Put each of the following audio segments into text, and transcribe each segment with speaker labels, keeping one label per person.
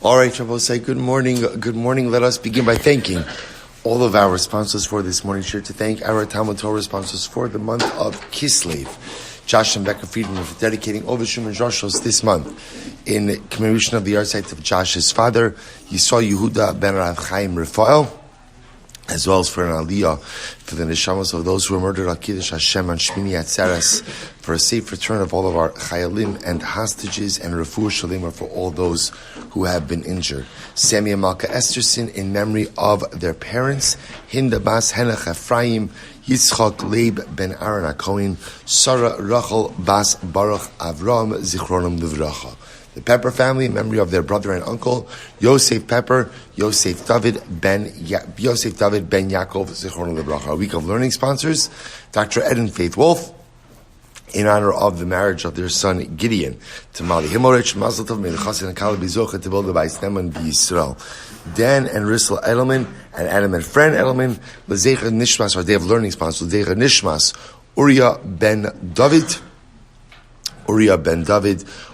Speaker 1: All right, Shabbos, say good morning. Good morning. Let us begin by thanking all of our sponsors for this morning. Sure to thank our TALMUD Torah sponsors for the month of Kislev. Josh and Becca Friedman for dedicating all the Shuman Joshos this month in commemoration of the yahrzeit of Josh's father, Yisroel Yehuda ben HaRav Chaim Rephael, as well as for an aliyah for the Neshamas of those who were murdered al Kiddush Hashem on Shmini Atzeres, for a safe return of all of our chayalim and hostages, and refuah sheleima for all those who have been injured. Sammy and Malka Esterson in memory of their parents, Hinda bas Henach Ephraim, Yitzchak Leib ben Aaron HaKohen, Sarah Rachel bas Baruch Avram Zichronim Livracha. The Pepper family, in memory of their brother and uncle, Yosef Pepper, Yosef David ben Yaakov Zichronim Livracha. Our week of learning sponsors, Dr. Ed and Faith Wolf, in honor of the marriage of their son Gideon to Mali Himorich, Mazel Tov Melchasin and Kalab Bizocha to build the Bayis and Yisroel. Dan and Rissel Edelman and Adam and Fran Edelman, Lezecha Nishmas, our day of learning sponsor, Lezecha Nishmas, Uriah ben David,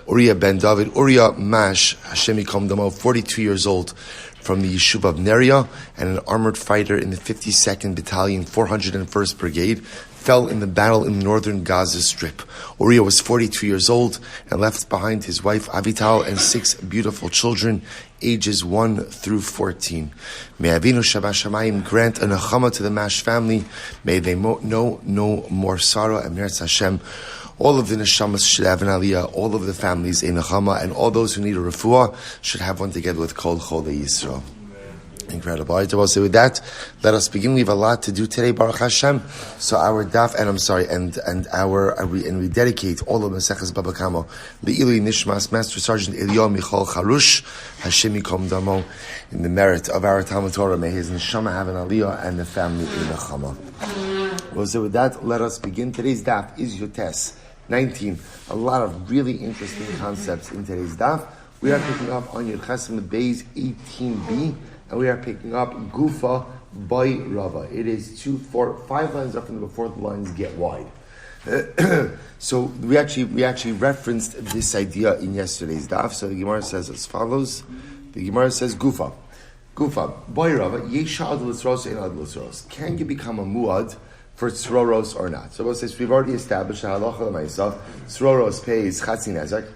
Speaker 1: Uriah Mash, Hashem Yikom Damo, 42 years old, from the Yeshuv of Neria, and an armored fighter in the 52nd Battalion, 401st Brigade, fell in the battle in the northern Gaza Strip. Uriah was 42 years old and left behind his wife Avital and 6 beautiful children, ages 1 through 14. May Avinu Shabbat Shamayim grant a Neshama to the Mash family. May they know no more sorrow, and Meretz Hashem. All of the Neshamas should have an aliyah, all of the families a Neshama, and all those who need a refuah should have one together with Kol Cholei Yisrael. Incredible. All right, I will say with that, let us begin. We have a lot to do today, Baruch Hashem. So our daf, and we dedicate all of Maseches Baba Kamma, Le'ilui Nishmas, Master Sergeant Eliyahu Michal Harush, Hashem Yikom Damo, in the merit of our TALMUD Torah. May his Neshama have an aliyah and the family in Neshama. Well, so with that, let us begin. Today's daf is Yotes 19. A lot of really interesting concepts in today's daf. We are picking up on Yud Chesed Beis 18b. And we are picking up Gufa by Rava. It is 5 lines up from before the lines get wide. So we actually referenced this idea in yesterday's daf. So the Gemara says as follows. The Gemara says Gufa by Rava. Yesha ad l'tzros and ad l'tzros. Can you become a muad for tzroros or not? So it says we've already established that halacha l'maisa tzroros pays chatzi nezek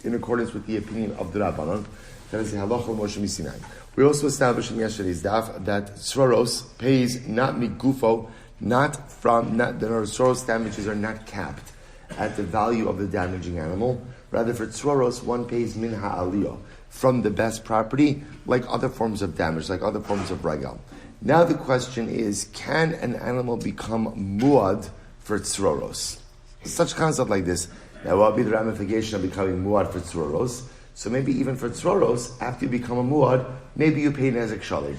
Speaker 1: in accordance with the opinion of the Rabbanon. That is the halacha Moshe Misinai. We also established in yesterday's daf that tzroros pays not migufo, the tzroros damages are not capped at the value of the damaging animal. Rather, for tzroros, one pays min aliyah from the best property, like other forms of damage, like other forms of regal. Now the question is, can an animal become muad for tzroros? Such concept like this. Now, what will be the ramification of becoming muad for tzroros? So maybe even for tzroros, after you become a muad, maybe you pay nezek shalim.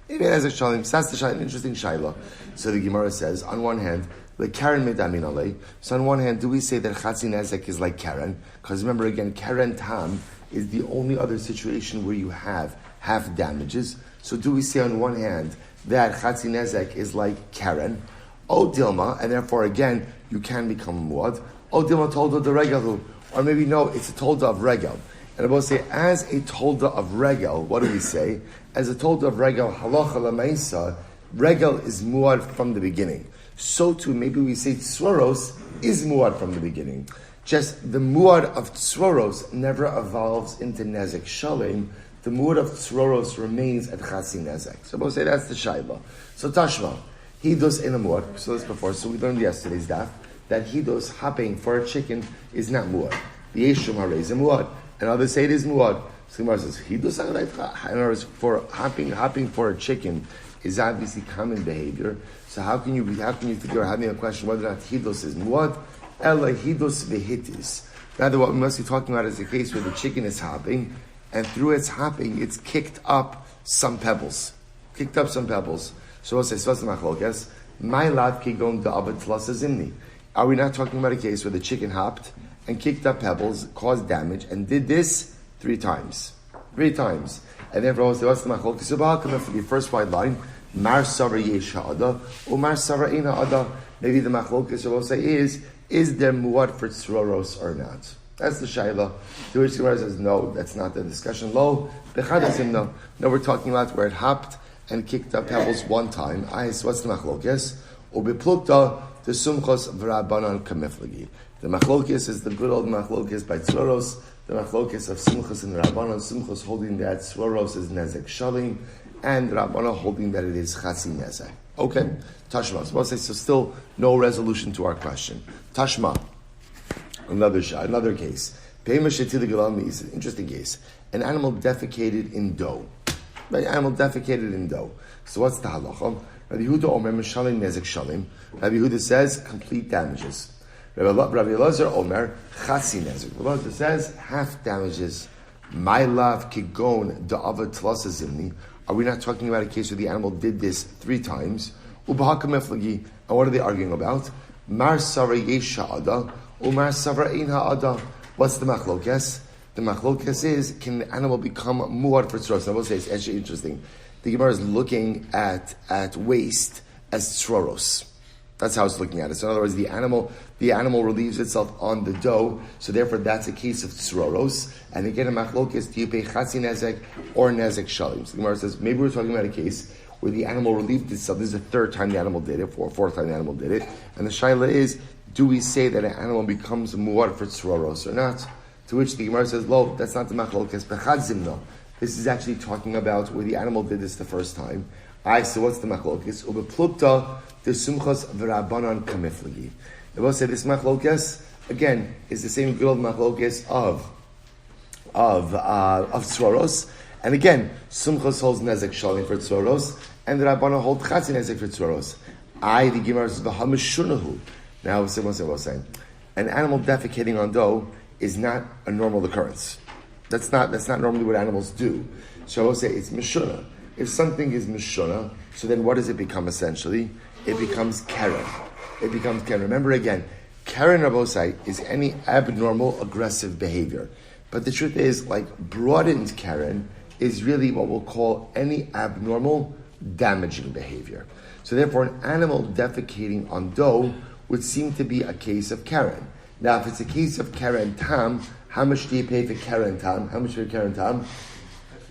Speaker 1: Maybe nezek shalim. So that's an interesting shayla. So the Gemara says, on one hand, like Karen medamin alei. So on one hand, do we say that chatzi nezek is like Karen? Because remember again, Karen tam is the only other situation where you have half damages. So do we say on one hand that chatzi nezek is like Karen? O dilma, and therefore again, you can become a muad. O dilma told the regalu. Or maybe no, it's a tolda of regal. And I will say, as a tolda of regel, what do we say? As a tolda of regel, halacha l'maisa, regel is muad from the beginning. So too, maybe we say tzroros is muad from the beginning. Just the muad of tzroros never evolves into nezek shalim. The muad of tzroros remains at chatzi nezek. So I will say that's the shayla. So tashma, he does in a muad. So this before. So we learned yesterday's daf that he does hopping for a chicken is not muad. The yeshum harei muad. And others say it is muad. So Gemara says, in other words, for hopping for a chicken is obviously common behavior. So how can you figure out having a question whether or not hidos is muad? Ela hidos vehitis. Rather, what we must be talking about is the case where the chicken is hopping, and through its hopping, it's kicked up some pebbles. So we'll say, my lat kigon da'abat tlasa zimni. Are we not talking about a case where the chicken hopped and kicked up pebbles, caused damage, and did this 3 times? 3 times. And therefore, what's the machlokes about? For the first wide line, Mar Sara Yesh Ha'ada, or Mar Sara Eina Ada. Maybe the machlokes will say is there muad for tzroros or not? That's the shayla. To which the Gemara says, no, that's not the discussion. Lo, bechadasim, no. No, we're talking about where it hopped and kicked up pebbles one time. So what's the machlokes? Ubiplukta, the sumchos v'rabanan kamiflagi. The machlokes is the good old machlokes by tzroros. The machlokes of simchos and rabbanon. Simchos holding that tzroros is nezek shalim, and rabbanon holding that it is chatzi nezek. Okay, Tashma. So still no resolution to our question. Tashma, another case. Is an interesting case. An animal defecated in dough. Right? Animal defecated in dough. So what's the halacha? Rabbi Yehuda Omer Mishalim Nezek Shalim. Rabbi Yehuda says complete damages. Rabbi Elazar Omer Chatzi Nezek. Rabbi Elazar says half damages. My love kigon da'ava tlasa zimni. Are we not talking about a case where the animal did this 3 times? Ubahaka meflagi. And what are they arguing about? Mar sara yesha ada, umar sara einha ada. What's the machlokes? The machlokes is, can the animal become muad for tzroros? I will say it's actually interesting. The Gemara is looking at waste as tzroros. That's how it's looking at it. So in other words, the animal relieves itself on the dough, so therefore that's a case of tzroros. And again, a machlokes, do you pay chatzi nezek or nezek shalim? So the Gemara says, maybe we're talking about a case where the animal relieved itself. This is the 3rd time the animal did it, 4th time the animal did it. And the shaila is, do we say that an animal becomes muad for tzroros or not? To which the Gemara says, lo, that's not the machlokes, bechadzimno. This is actually talking about where the animal did this the 1st time. So what's the machlokes? Ubeplukta the sumchos v'rabanan kamiflagi. They both say this machlokes, again, is the same good old machlokes of tzroros. And again, sumchos holds nezek shalim for tzroros, and the rabbana hold chatzi nezek for tzroros. The Gemara says v'hamishunahu. Now, someone saying, an animal defecating on dough is not a normal occurrence. That's not normally what animals do. So I will say it's mishuna. If something is mishuna, so then what does it become essentially? It becomes keren. Remember again, keren rabosai is any abnormal aggressive behavior. But the truth is, like broadened keren is really what we'll call any abnormal damaging behavior. So therefore, an animal defecating on dough would seem to be a case of keren. Now, if it's a case of keren tam, how much do you pay for keren tam? How much for keren tam?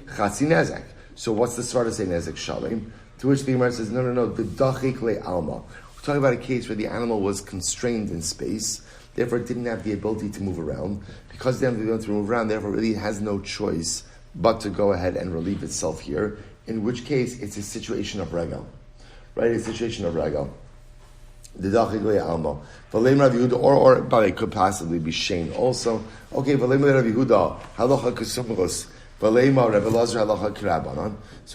Speaker 1: Chatzi nezek. So what's the start to say nezek shalim? To which the Gemara says, no, the dachik le alma. We're talking about a case where the animal was constrained in space, therefore it didn't have the ability to move around. Because it didn't have the ability to move around, therefore really it has no choice but to go ahead and relieve itself here, in which case it's a situation of regal. Right? It's a situation of regal. The dachik le alma. V'leim Rav Yehuda, but it could possibly be shame also. Okay, v'leim Rav Yehuda, halacha kesumchos. So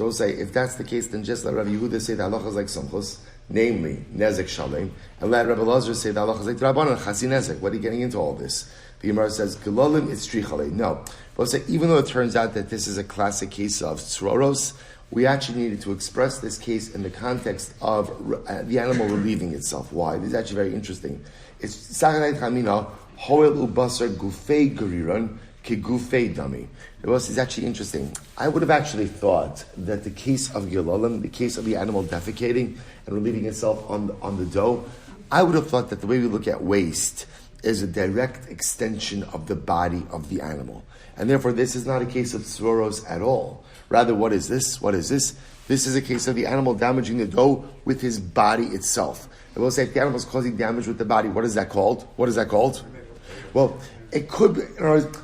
Speaker 1: we'll say, if that's the case, then just let Rabbi Yehuda say the halacha is like sumchos, namely nezek shalim, and let Rabbi Elazar say the halacha is like drabanan chasi nezek. What are you getting into all this? The Gemara says gelalim it's trichale. No, but we'll say even though it turns out that this is a classic case of tzroros, we actually needed to express this case in the context of the animal relieving itself. Why? This is actually very interesting. It's sachanayit chamina hoel ubasar gufei guriran kegufei dami. This is actually interesting. I would have actually thought that the case of Gilalim, the case of the animal defecating and relieving itself on the dough, I would have thought that the way we look at waste is a direct extension of the body of the animal. And therefore, this is not a case of tzroros at all. Rather, what is this? This is a case of the animal damaging the dough with his body itself. And we'll say if the animal is causing damage with the body, what is that called? Well, it could be,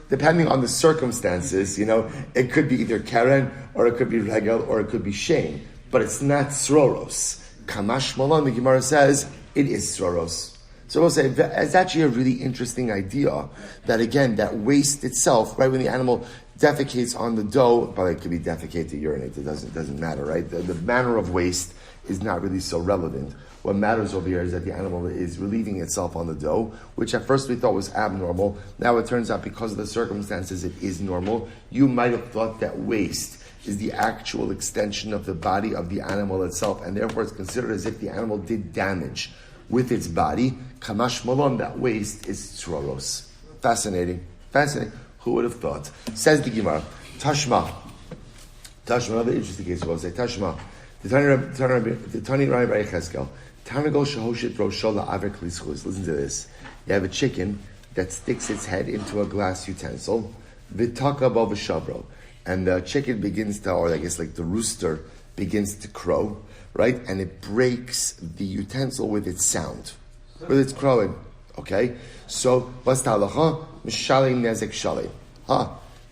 Speaker 1: depending on the circumstances, it could be either keren, or it could be regal, or it could be shame. But it's not tzroros. Kamash Malon, the Gemara says, it is tzroros. So we'll say, it's actually a really interesting idea that, again, that waste itself, right, when the animal defecates on the dough, but it could be defecate to urinate, it doesn't matter, right? The manner of waste is not really so relevant. What matters over here is that the animal is relieving itself on the dough, which at first we thought was abnormal. Now it turns out because of the circumstances it is normal. You might have thought that waste is the actual extension of the body of the animal itself, and therefore it's considered as if the animal did damage with its body. Kamash malon, that waste is tzroros. Fascinating. Who would have thought? Says the Gemara, Tashma, another interesting case. We'll say Tashma. The Tani Rabbi Cheskel. Tanago shahoshit roshola aver klischus. Listen to this. You have a chicken that sticks its head into a glass utensil. Vitaka bo v'shavro. And the chicken begins to, or I guess like the rooster begins to crow, right? And it breaks the utensil with its sound, with its crowing. Okay? So, what's the halacha? Mishalim nezek shalim.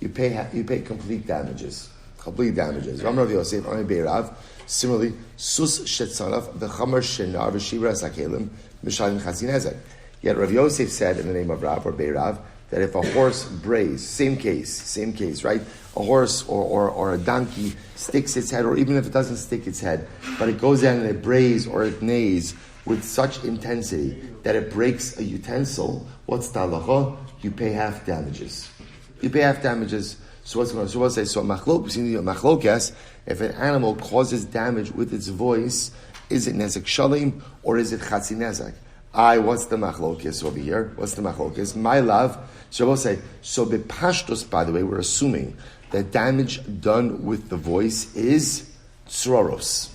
Speaker 1: You pay complete damages. Complete damages. Rav Yosef, Ami Beirav. Similarly, sus shetzanav v'chamar shenar v'shivra sakelim mishalim chatzin nezek. Yet Rav Yosef said in the name of Rav or Beirav that if a horse brays, same case, right? A horse or a donkey sticks its head, or even if it doesn't stick its head, but it goes in and it brays or it neighs with such intensity that it breaks a utensil, what's the halacha? You pay half damages. So what's going on? So we'll say, machlokes, if an animal causes damage with its voice, is it nezek shalim or is it chatzi nezek? What's the machlokes over here? What's the machlokes? My love. So we'll say, so bepashtos, by the way, we're assuming that damage done with the voice is tzroros.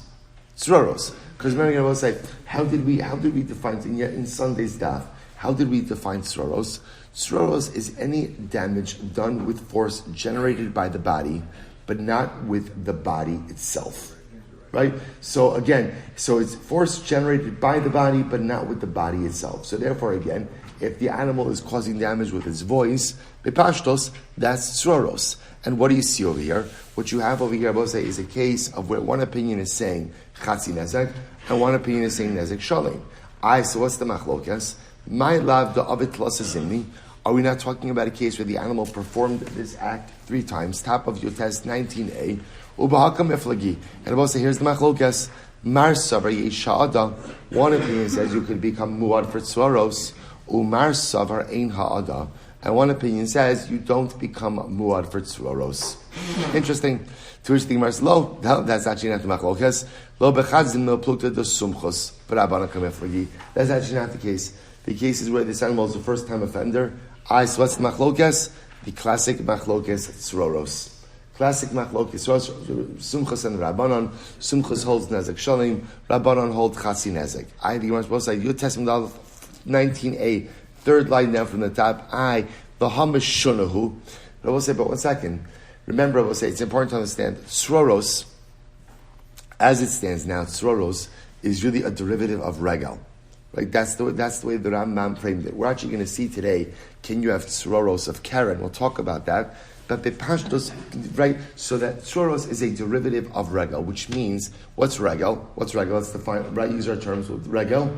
Speaker 1: Because remember, we'll say, how did we define in Sunday's daf? How did we define tzroros? Tzroros is any damage done with force generated by the body, but not with the body itself. Right? So again, it's force generated by the body, but not with the body itself. So therefore, again, if the animal is causing damage with its voice, bepashtos, that's tzroros. And what do you see over here? What you have over here, I will say, is a case of where one opinion is saying chatzi nezek, and one opinion is saying nezek shalim. So what's the machlokas? My love, the avit zimni. Are we not talking about a case where the animal performed this act 3 times? Top of your test 19a. Ubahakam eflagi. And we'll say, here's the machlokas. Mar savar yesha'ada. One opinion says you could become muad for tzvaros. Umar savar ein ha'ada. And one opinion says you don't become muad for tzvaros. Interesting. To which the Gemara says, lo, that's actually not the machlokas. Lo bechadzim no plukta the sumchos. V'rabbanakam eflagi. That's actually not the case. The case is where this animal is a first-time offender. So what's the machlokas? The classic machlokas tzroros. Classic machlokas sumchos and rabbanon. Sumchos holds nezek shalim. Rabbanon holds chatzi nezek. The Gemara both say Yud Testament 19a, third line down from the top. The Hamas shunahu. I will say, but 1 second. Remember, I will say it's important to understand tzroros, as it stands now. Tzroros is really a derivative of regal. Right, that's the way the Rambam framed it. We're actually going to see today, can you have tzroros of Karen? We'll talk about that. But bepashtos, right, so that tzroros is a derivative of regal, which means, what's regal? Let's define, right, use our terms with regal.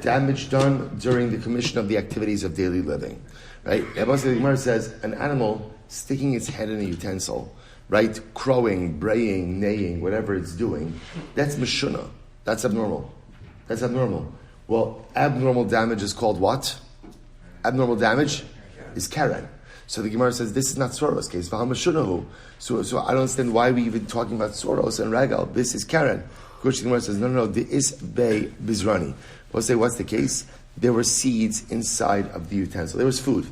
Speaker 1: Damage done during the commission of the activities of daily living. Right? The Gemara says, an animal sticking its head in a utensil, right, crowing, braying, neighing, whatever it's doing, that's meshuna. That's abnormal. Well, abnormal damage is called what? Abnormal damage is Karen. So the Gemara says this is not Soros case. So I don't understand why we even talking about Soros and Regal. This is Karen. The Gemara says no. There is Bei Bizrani. We'll say what's the case? There were seeds inside of the utensil. There was food.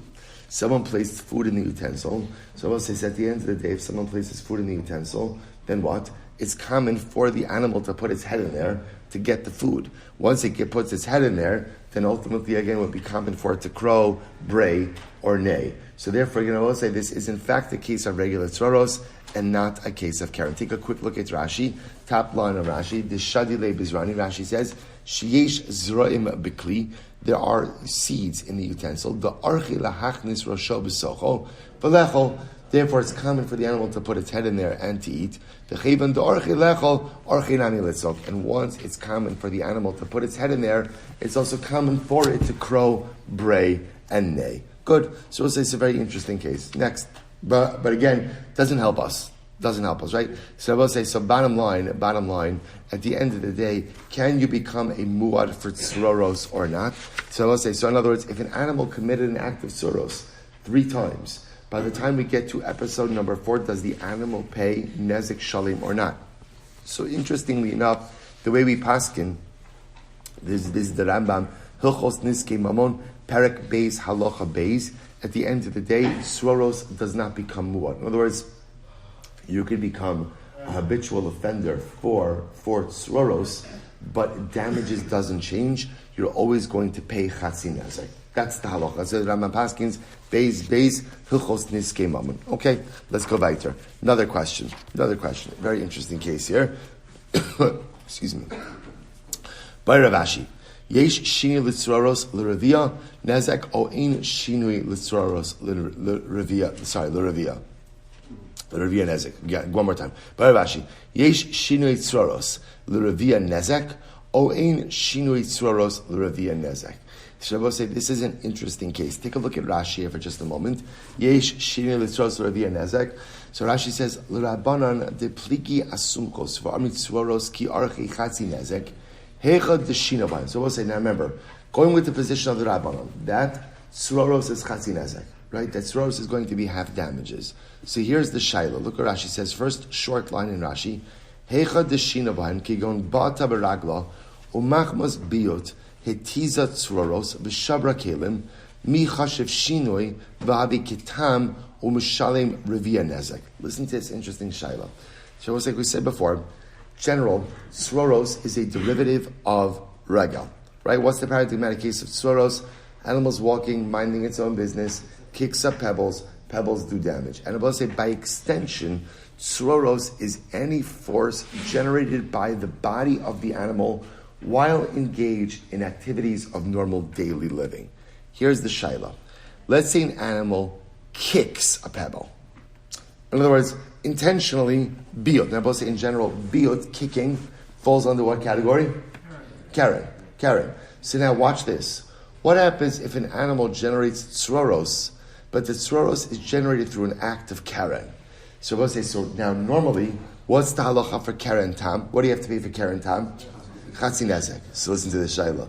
Speaker 1: Someone placed food in the utensil. So we'll say at the end of the day, if someone places food in the utensil, then what? It's common for the animal to put its head in there to get the food. Once it puts its head in there, then ultimately again it would be common for it to crow, bray, or neigh. So therefore, we'll say this is in fact a case of regular tzroros and not a case of Karen. Take a quick look at Rashi. Top line of Rashi. The Shadile Bizrani. Rashi says, Sheyesh zroim bikli. There are seeds in the utensil. The archi lahachnis rosho b'socho v'lechol. Therefore, it's common for the animal to put its head in there and to eat. And once it's common for the animal to put its head in there, it's also common for it to crow, bray, and neigh. Good. So we'll say it's a very interesting case. Next. But again, doesn't help us, right? So we'll say, so bottom line, at the end of the day, can you become a muad for tzroros or not? So we'll say, so in other words, if an animal committed an act of tzroros 3 times, by the time we get to episode number 4, does the animal pay nezek shalim or not? So interestingly enough, the way we paskin, this is the Rambam, Hilchos Niskei Mamon, Perek Beis Halacha Beis. At the end of the day, tzroros does not become muad. In other words, you could become a habitual offender for tzroros, but damages doesn't change, you're always going to pay chatzi nezek. That's the halacha. That's the Rambam Paskins, beis, hilchos niskei mammon. Okay, let's go weiter. Another question. Very interesting case here. Excuse me. By Rav Ashi. Yesh shinui litzroros l'revia nezek o ein shinui litzroros l'revia. Sorry, l'revia. L'revia nezek. Yeah, one more time. By Rav Ashi. Yesh shinui tzroros l'revia nezek o ein shinui tzroros l'revia nezek. Shabbos say this is an interesting case. Take a look at Rashi here for just a moment. Yesh shinui litzroros l'revia nezek. So Rashi says l'rabanan de pliki asumkos v'amit tzroros ki archi chatzi nezek. So we'll say, now remember, going with the position of the Rabbanon, that tzroros is chatzi nezek, right? That tzroros is going to be half damages. So here's the shaila. Look what Rashi says. First short line in Rashi. Hecha deshinavan kigon ba'ata beragla umachmas biyot hetiza tzroros v'shabra kelim mi chashev shinoi v'avi kitam u'mishalem revia nezek. Listen to this interesting shaila. So like we said before, general, tzroros is a derivative of regal, right? What's the paradigmatic case of tzroros? Animals walking, minding its own business, kicks up pebbles do damage. And I will say, by extension, tzroros is any force generated by the body of the animal while engaged in activities of normal daily living. Here's the shaila. Let's say an animal kicks a pebble. In other words, intentionally, biyot. Now, both say in general, biyot, kicking, falls under what category? Karen. So now watch this. What happens if an animal generates tzroros, but the tzroros is generated through an act of karen? So both say, so now normally, what's the halacha for karen tam? What do you have to pay for karen tam? Chatzi nezek. So listen to the shaila.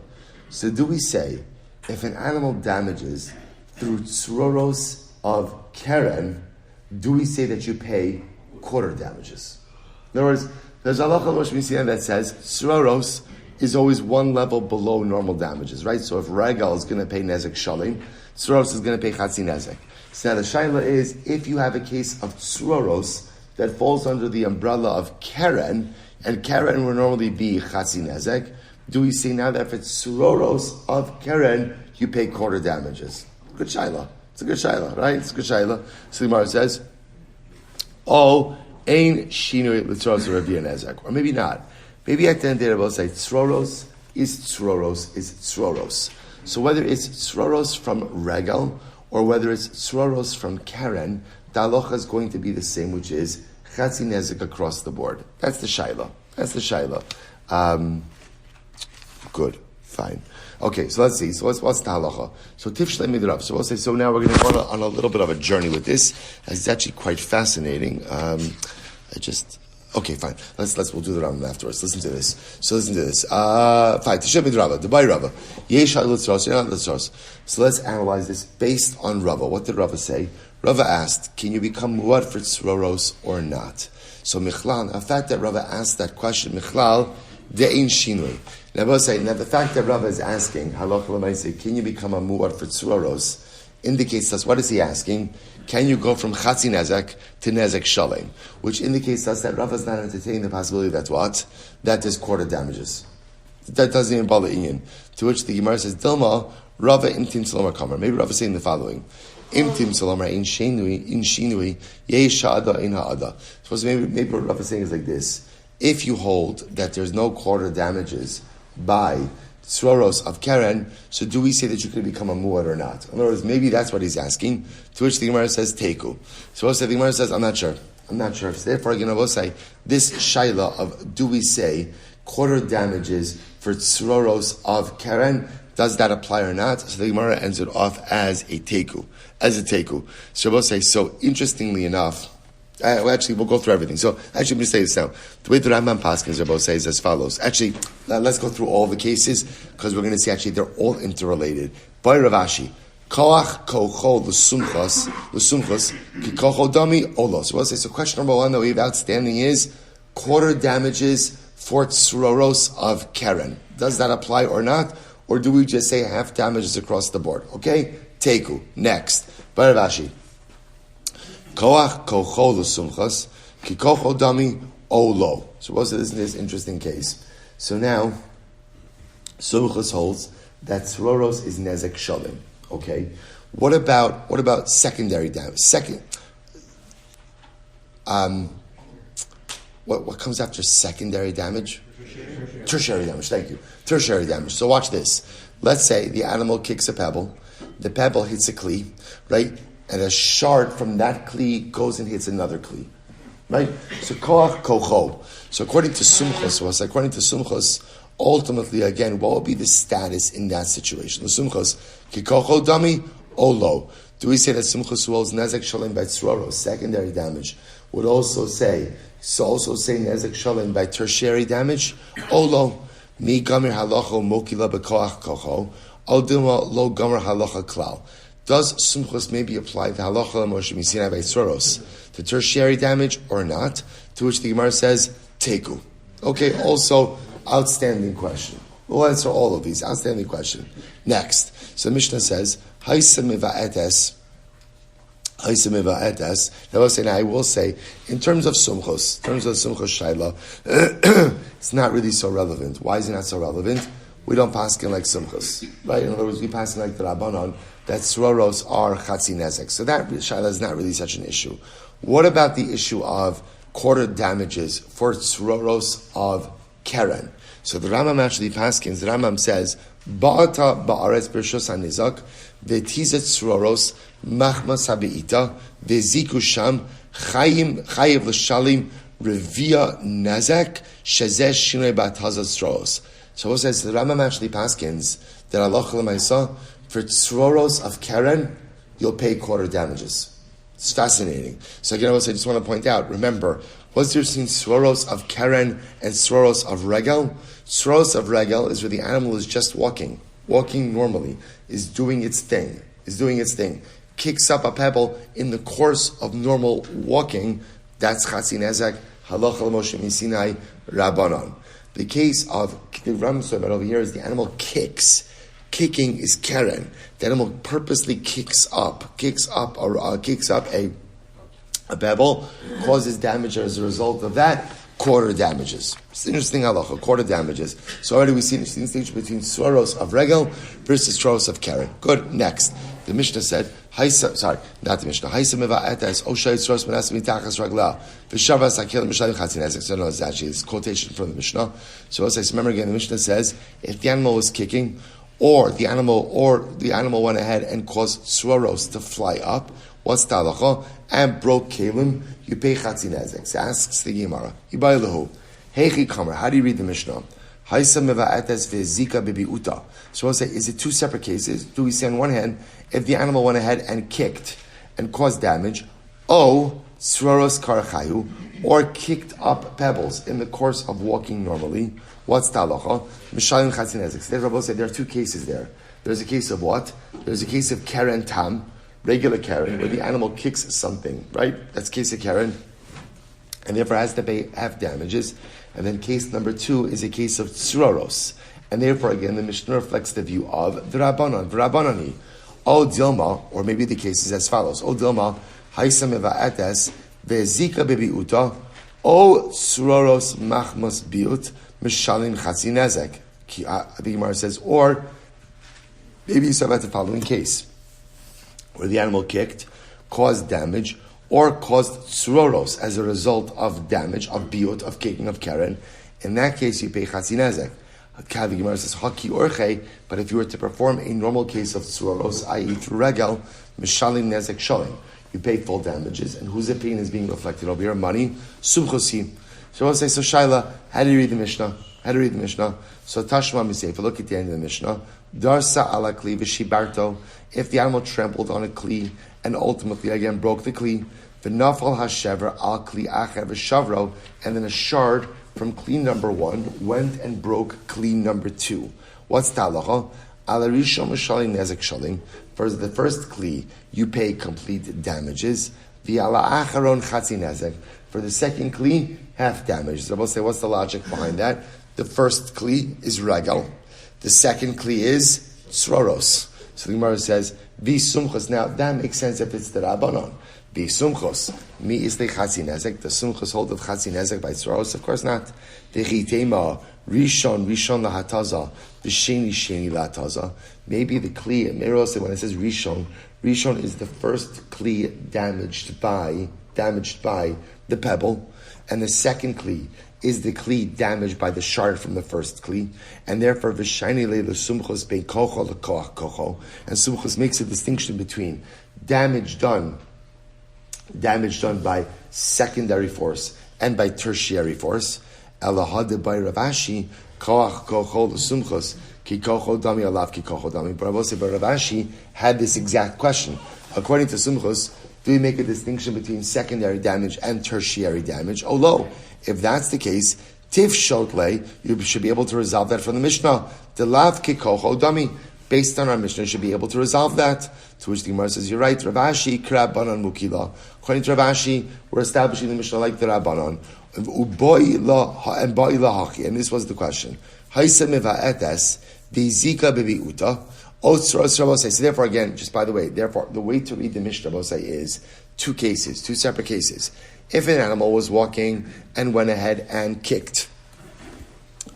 Speaker 1: So do we say, if an animal damages through tzroros of karen, do we say that you pay quarter damages? In other words, there's a halacha Rosh Mishnah that says tzroros is always one level below normal damages, right? So if regal is going to pay nezek shalim, tzroros is going to pay chatzi nezek. So now the shaila is, if you have a case of tzroros that falls under the umbrella of keren, and keren would normally be chatzi nezek, do we say now that if it's tzroros of keren, you pay quarter damages? Good shaila. It's a good shaila, right? It's a good shaila. So the Gemara says, oh, ein shinui l'tzroros revia nezek. Or maybe not. Maybe at the end of the day, we'll say tzroros is tzroros. So whether it's tzroros from regal, or whether it's tzroros from karen, the halacha is going to be the same, which is chatzi nezek across the board. That's the shaila. Good. Fine. Okay, so let's see. So what's the halacha? So tifshlei midrav. So we'll say, so now we're going to go on a little bit of a journey with this. It's actually quite fascinating. Okay, fine. We'll do the Rambam afterwards. Listen to this. Fine. Tisha midrava. Debai Rava. Yesh ha'litzros. You're not litzros. So let's analyze this based on Rava. What did Rava say? Rava asked, can you become muad for tzroros or not? So Michlal, the fact that Rava asked that question, Michlal, de'in shinui. Now, the fact that Rava is asking, halacha l'maaseh, can you become a muad for tzroros, indicates us, what is he asking? Can you go from chatzi nezek to nezek shalim? Which indicates us that Rava is not entertaining the possibility that what? That there's quarter damages. That doesn't even bother Ian. To which the Gemara says, Dilma, Rava imtim salomar kamar. Maybe Rava is saying the following. Imtim salomar in shinui, yesh ha'ada in ha'ada. Suppose maybe what Rava is saying is like this. If you hold that there's no quarter damages by tzroros of keren, so do we say that you can become a muad or not? In other words, maybe that's what he's asking. To which the Gemara says, teku. So the Gemara says, I'm not sure. So therefore, again, I will say, this shaila of, do we say quarter damages for tzroros of keren, does that apply or not? So the Gemara ends it off as a teku. So I will say, so interestingly enough, we'll go through everything. So, actually, I'm going to say this now. The way the Rambam Paskins Rabbi says as follows. Actually, let's go through all the cases, because we're going to see actually they're all interrelated. By Rav Ashi, koach kocho l'sumchos ki kocho dami olos. So we'll say, so question number one that we have outstanding is quarter damages for tzroros of keren. Does that apply or not? Or do we just say half damages across the board? Okay? Teku. Next. By Rav Ashi. Koach kocho l'sumchos ki kocho dami Olo. So what's this interesting case? So now, Sumchus holds that tzroros is nezek shalim. Okay, what about secondary damage? What comes after secondary damage? Tertiary damage. Thank you. Tertiary damage. So watch this. Let's say the animal kicks a pebble. The pebble hits a kli, right? And a shard from that kli goes and hits another kli, right? So koach kocho. So according to Sumchus, ultimately, again, what would be the status in that situation? The Sumchus, kikocho dami olo. Do we say that Sumchus holds nezek shalim by tzroros, secondary damage? Would also say nezek shalim by tertiary damage? Olo. Mi gamir halacho mokila bekoach kocho. Odilma lo gamir halacha klal. Does Sumchus maybe apply the halacha Moshe Misinai by tzroros to tertiary damage or not? To which the Gemara says, teku. Okay, also, outstanding question. We'll answer all of these. Outstanding question. Next. So the Mishnah says, Haisa miva'etes. Now I will say, in terms of Sumchus Shaila, it's not really so relevant. Why is it not so relevant? We don't paskin like Sumchus, right? In other words, we paskin like the Rabbanon, that tzroros are chatzi nezek. So that Shaila is not really such an issue. What about the issue of quarter damages for tzroros of Keren? So the Rambam actually paskins, the Rambam says, Ba'ata ba'aretz b'rshos hanizak, v'tizet tzroros, machmas habe'ita, v'ziku sham, chayiv l'shalim, refuah nezek, shezeh shinoi ba'tazat tzroros. So what says, the Rambam actually paskins, that Allah l'maisa, for tzroros of Keren, you'll pay quarter damages. It's fascinating. So again, I just want to point out, remember, what's there between tzroros of Keren and tzroros of Regel? Tzroros of Regel is where the animal is just walking normally, is doing its thing, kicks up a pebble in the course of normal walking. That's chatzi nezek, halacha l'Moshe Misinai, Rabbanon. The case of the Rambam over here is the animal kicks. Kicking is Keren. The animal purposely kicks up a pebble, causes damage as a result of that. Quarter damages. It's interesting halacha, quarter damages. So already we see the distinction between tzroros of Regel versus tzroros of Keren. Good. Next, the Mishnah said, not the Mishnah. Haisa miva'etes oshay tzroros menas mitachas ragla v'shavas hakelim b'shalim chatzin ezek. So no, it's actually this quotation from the Mishnah. So let's say, remember again, the Mishnah says, if the animal was kicking, or the animal went ahead and caused tzroros to fly up, what's the halacha? And broke kalim, you pay chatzin ezek. So asks the Gemara, Yibaylahu, heichi kamar. How do you read the Mishnah? Haisa meva'etes ve'zika bebi'uta. So we'll say, is it two separate cases? Do we say on one hand, if the animal went ahead and kicked and caused damage, tzroros karachayu, or kicked up pebbles in the course of walking normally, what's the halacha? Mishalim chatzin ezek. Today Rabbi said there are two cases there. There's a case of what? There's a case of Keren tam, regular Keren, where the animal kicks something, right? That's case of Keren, and therefore has to pay half damages. And then case number two is a case of tzroros, and therefore again the Mishnah reflects the view of the Rabbanani. O Dilma, or maybe the case is as follows: O Dilma, haisa meva'etes ve'zika bebi'uta, O tzroros machmas biut mishalim chatzin nezek. The Gemara says, or maybe you saw about the following case, where the animal kicked, caused damage, or caused tzroros as a result of damage, of biut, of kicking, of Keren. In that case, you pay chatzin nezek. The Gemara says, haki orche, but if you were to perform a normal case of tzroros, i.e. through regel, mishalim nezek shalim, you pay full damages. And whose opinion is being reflected over here? Money, subchosi. So I'll say, so Shaila, how do you read the Mishnah? So Tashma Misei, look at the end of the Mishnah. Darsa ala kli v'shibarto. If the animal trampled on a kli and ultimately again broke the kli, v'nafal hashever al kli acher v'shavro, and then a shard from kli number 1 went and broke kli number 2. What's talacha? Ala rishon mishalim nezek shalim. For the first kli, you pay complete damages. V'ala acharon chatzin nezek. For the second kli, half damage. So we'll say, what's the logic behind that? The first kli is regel. The second kli is tzroros. So the Gemara says, vi sumchos. Now that makes sense if it's the Rabbanon. The sumchos, mi is the chatzi nezek. The sumchos hold of chatzi nezek by tzroros? Of course not. The chitema, rishon lahataza, the sheni lahataza. Maybe the kli, Meros, when it says rishon is the first kli damaged by the pebble, and the second kli is the kli damaged by the shard from the first kli, and therefore v'shayni le sumchos bein kocho lekoach kocho, and sumchos makes a distinction between damage done by secondary force and by tertiary force. Elahad by Ravashi koach kocho lesumchos ki kocho dami alav ki kocho dami. But Ravashi had this exact question. According to sumchos, do we make a distinction between secondary damage and tertiary damage? Oh, lo. If that's the case, tif shotle, you should be able to resolve that from the Mishnah. The lav kikocho dami. Based on our Mishnah, you should be able to resolve that. To which the Gemara says, you're right, Ravashi, Rabbanon Mukila. According to Ravashi, we're establishing the Mishnah like the Rabbanon. And this was the question. So therefore, again, just by the way, the way to read the Mishnah is two separate cases. If an animal was walking and went ahead and kicked,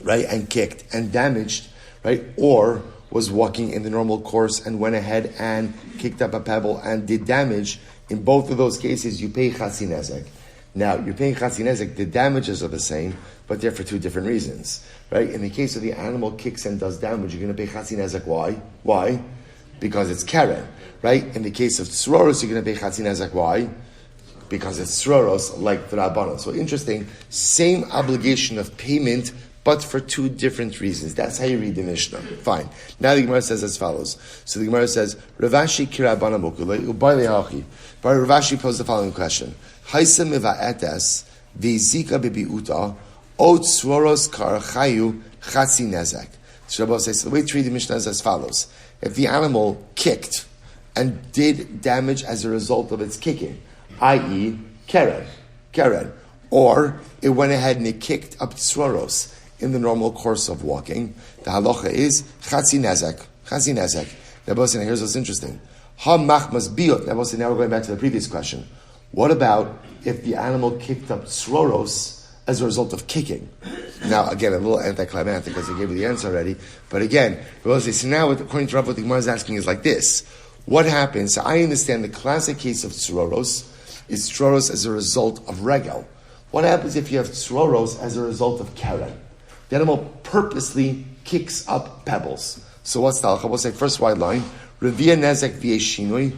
Speaker 1: right, and damaged, right, or was walking in the normal course and went ahead and kicked up a pebble and did damage, in both of those cases, you pay chatzi nezek. Now, you're paying chatzi nezek, the damages are the same, but they're for two different reasons, right? In the case of the animal kicks and does damage, you're going to pay chatzi nezek. Why? Because it's keren, right? In the case of tzroros, you're going to pay chatzi nezek. Why? Because it's tzroros, like the Rabbanon. So interesting, same obligation of payment, but for two different reasons. That's how you read the Mishnah. Fine. Now the Gemara says as follows. So the Gemara says, Ravashi kirabana mukule ubayli hachi. But Ravashi posed the following question. Haisa miva'etes v'zika bibiuta o tzroros kar chayu chatzi nezek. So Rabbi says, the way to read the Mishnah is as follows. If the animal kicked and did damage as a result of its kicking, i.e. keren, or it went ahead and it kicked up tzroros in the normal course of walking, the halacha is chatzi nezek. Now here's what's interesting. Ha machmas biot. Now we're going back to the previous question. What about if the animal kicked up tzroros as a result of kicking? Now, again, a little anticlimactic because I gave you the answer already. But again, so now, according to Rav, what the Gemara is asking is like this. What happens? So I understand the classic case of tzroros is tzroros as a result of regel. What happens if you have tzroros as a result of keren? The animal purposely kicks up pebbles. So what's the halacha? We'll say first wide line. Revia nezek v'yeshinui.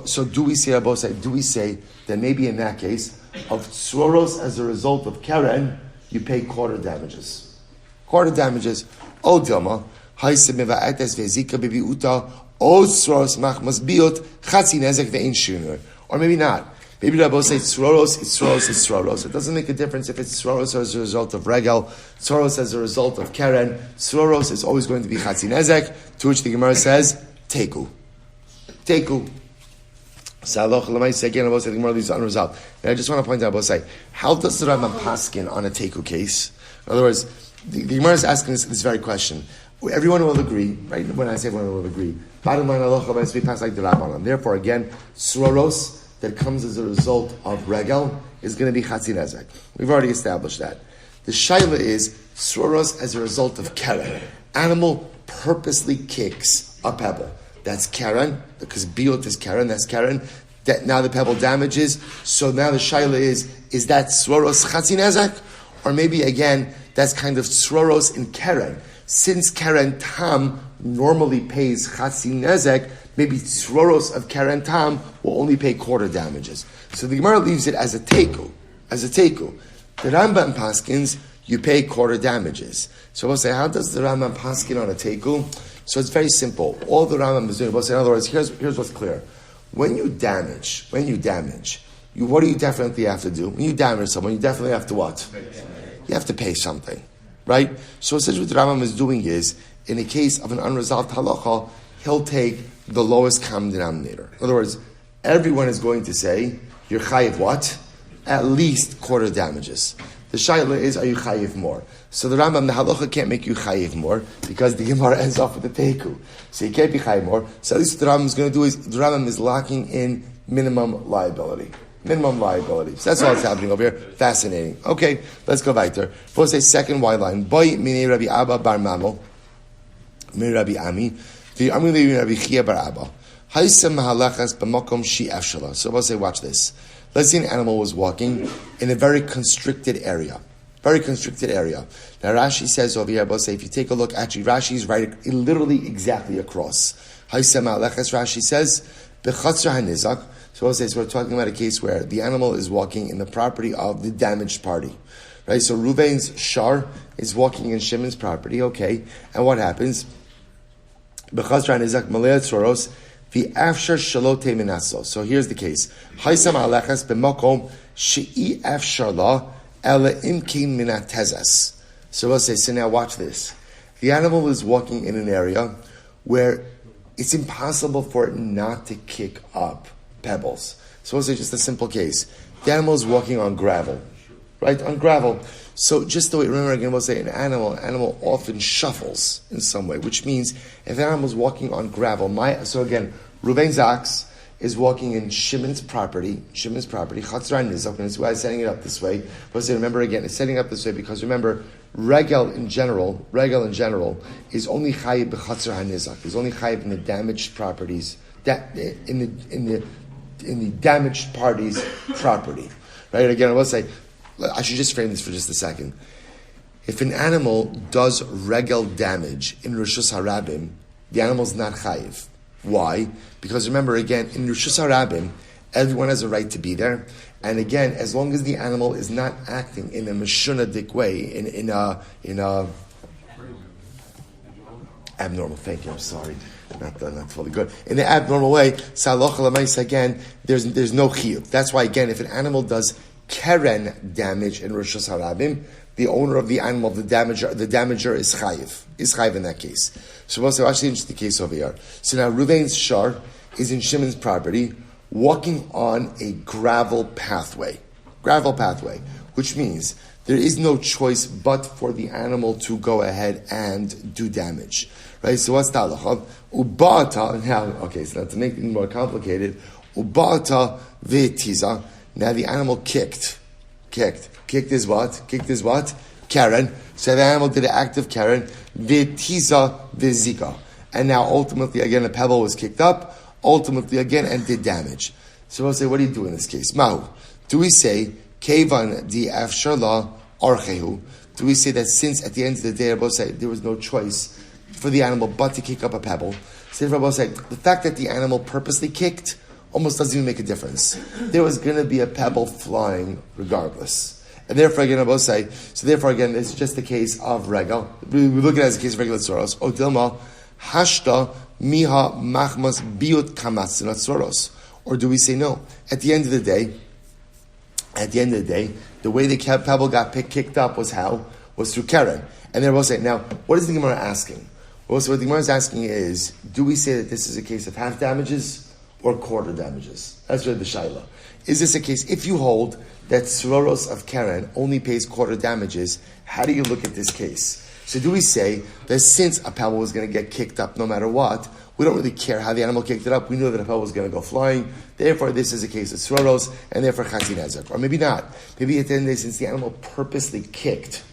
Speaker 1: So do we say that maybe in that case of tzroros as a result of keren, you pay quarter damages. O dilma haisa miva'etes ve'zika bibiuta o tzroros machmas biot chatzi nezek ve'in shinui. Or maybe not. Maybe Rabbi say it's tzroros. It doesn't make a difference if it's tzroros as a result of regel, tzroros as a result of keren. Tzroros is always going to be chatzi nezek, to which the Gemara says, teku. Saloch l'mayse, again, Rabbi say the Gemara leaves it unresolved. And I just want to point out, Rabbi say, how does the Rambam paskin on a teku case? In other words, the Gemara is asking this very question. Everyone will agree, right? When I say everyone will agree, bottom line, halacha l'mayse, we pass like the Rabbanon. Therefore, again, tzroros that comes as a result of regel is going to be chatzi nezek. We've already established that. The shaila is tzroros as a result of keren. Animal purposely kicks a pebble. That's keren, because biot is keren, that's keren. That now the pebble damages. So now the shaila is that tzroros chatzi nezek? Or maybe again, that's kind of tzroros in keren. Since keren tam normally pays chatzi nezek, maybe tzroros of keren tam will only pay quarter damages. So the Gemara leaves it as a teku. The Rambam paskins, you pay quarter damages. So we'll say, how does the Rambam paskin on a teku? So it's very simple. All the Rambam is doing, we'll say, in other words, here's what's clear. When you damage, what do you definitely have to do? When you damage someone, you definitely have to what? You have to pay something, right? So essentially what the Rambam is doing is, in a case of an unresolved halacha, he'll take the lowest common denominator. In other words, everyone is going to say, you're chayiv what? At least quarter damages. The The shaila is, are you chayiv more? So the Rambam, the halacha can't make you chayiv more because the Gemara ends off with the teiku. So you can't be chayiv more. So at least what the Rambam is going to do is, the Rambam is locking in minimum liability. Minimum liability. So that's all that's happening over here. Fascinating. Okay, let's go back there. First, a second wide line. Boy mini Rabbi Abba bar Mamo, mini Rabbi Ami, the Ami Rabbi Chia bar Abba. Haisem mahalachas b'makom shi'ef shala. So we'll say, watch this. Let's say an animal was walking in a very constricted area. Very constricted area. Now Rashi says over here, we'll say, if you take a look, actually Rashi is right literally exactly across. Haisem mahalachas, Rashi says, b'chatzar hanizak. So we're talking about a case where the animal is walking in the property of the damaged party. Right? So Ruvain's shar is walking in Shimon's property, okay. And what happens? So here's the case. So we'll say, so now watch this. The animal is walking in an area where it's impossible for it not to kick up pebbles. So we'll say just a simple case. The animal is walking on gravel, right? On gravel. So just the way, remember again, we'll say an animal often shuffles in some way, which means if an animal is walking on gravel, so again, Reuven's ox is walking in Shimon's property, Chatzar Nizak, and it's why it's setting it up this way. But say, remember again, it's setting up this way because remember, regel in general is only chayiv b'chatzar hanizak, is only chayiv in the damaged properties, in the damaged party's property. Right? Again, I will say, I should just frame this for just a second. If an animal does regel damage in Rishus Harabim, the animal's not chayiv. Why? Because remember again, in Rishus Harabim, everyone has a right to be there. And again, as long as the animal is not acting in a meshunadik way, in a abnormal, thank you, I'm sorry. Not fully good. In the abnormal way, Saloch Lamais, again, there's no chiyuv. That's why, again, if an animal does keren damage in Rishus Harabim, the owner of the animal, the damager is chayiv in that case. So we'll say, watch the interesting case over here. So now Ruvain's shar is in Shimon's property, walking on a gravel pathway, which means there is no choice but for the animal to go ahead and do damage. Right? So what's the halacha? Ubata, now, okay, so now to make things more complicated, ubata v'tiza, now the animal kicked is what? Karen. So the animal did an act of Karen, v'tiza v'zika. And now ultimately, again, a pebble was kicked up, ultimately again, and did damage. So we'll say, what do you do in this case? Mahu. Do we say, kevan di afsharla archehu? Do we say that since at the end of the day, Rabbi say there was no choice for the animal but to kick up a pebble? So Rabbi say, the fact that the animal purposely kicked almost doesn't even make a difference. There was going to be a pebble flying regardless. And therefore, again, Rabbi say, so therefore, again, it's just a case of regal. We look at it as a case of regular soros. O dilma, hashta miha machmas biut kamatzinat soros. Or do we say no? At the end of the day, the way the pebble got kicked up was how? Was through Keren. And then we'll say, now, what is the Gemara asking? Well, so what the Gemara is asking is, do we say that this is a case of half damages or quarter damages? That's really the shaila. Is this a case, if you hold that Sroros of Keren only pays quarter damages, how do you look at this case? So do we say that since a pebble was going to get kicked up no matter what, we don't really care how the animal kicked it up, we know that a pebble was going to go flying, therefore this is a case of Sroros, and therefore Chatzin Ezek. Or maybe not. Maybe at the end of the day, since the animal purposely kicked,